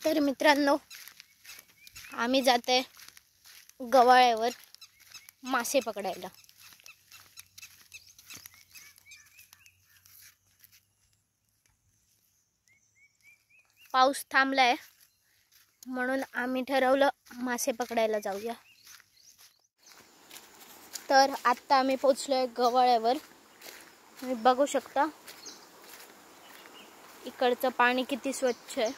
तर मित्रांनो, आम्ही जाते गव्हाळ्यावर मासे पकडायला। पाऊस थांबलाय म्हणून आम्ही ठरवलं मासे पकडायला जाऊया। तर आता आम्ही पोहोचलोय गव्हाळ्यावर। तुम्ही बघू शकता इकडचं पाणी किती स्वच्छ आहे।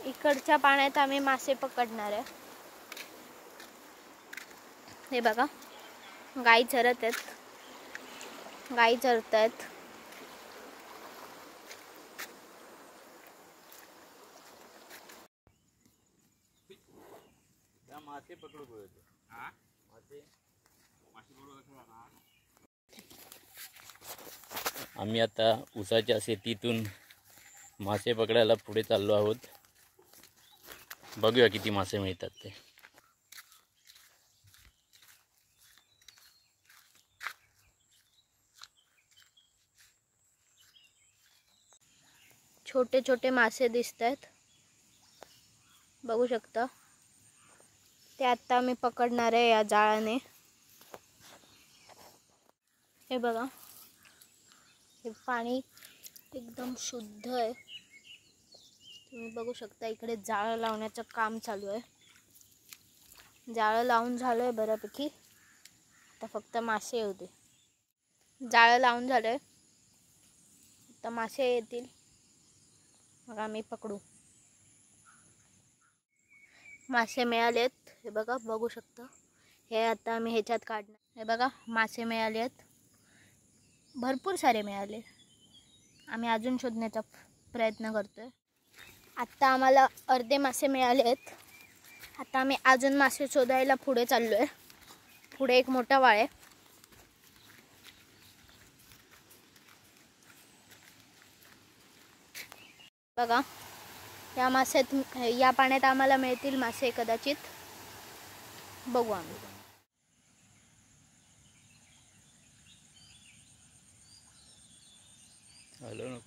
इकडच्या पाण्यात आम्ही मासे पकडणार आहे। हे बघा, गाई चरत आहेत, गाई चरतात। मासे पकडू बोलतो। आम्ही आता ऊसाच्या शेतीतून मासे पकडायला पुढे चाललो आहोत। बघूया किती मासे मिळतात ते। छोटे छोटे मासे दिसतात, बघू शकता। ते आता आम्ही पकडणार आहे या जाळाने। हे बघा, हे पाणी एकदम शुद्ध आहे। तुम्ही बघू शकता इकडे जाळ लावण्याचं काम चालू आहे। जाळ लावून झालंय बऱ्यापैकी, आता फक्त मासे येऊ दे। जाळ लावून झालंय, आता मासे येतील मग आम्ही पकडू। मासे मिळालेत, हे बघा, बघू शकता। हे आता आम्ही ह्याच्यात काढणार। हे बघा, मासे मिळाले आहेत, भरपूर सारे मिळाले। आम्ही अजून शोधण्याचा प्रयत्न करतोय। आता आम्हाला अर्धे मासे मिळाले आहेत। आता आम्ही अजून मासे शोधायला पुढे चाललोय। पुढे एक मोठा वाळ आहे। बघा, या मासेत, या पाण्यात आम्हाला मिळतील मासे कदाचित, बघू आम्ही। हॅलो नको।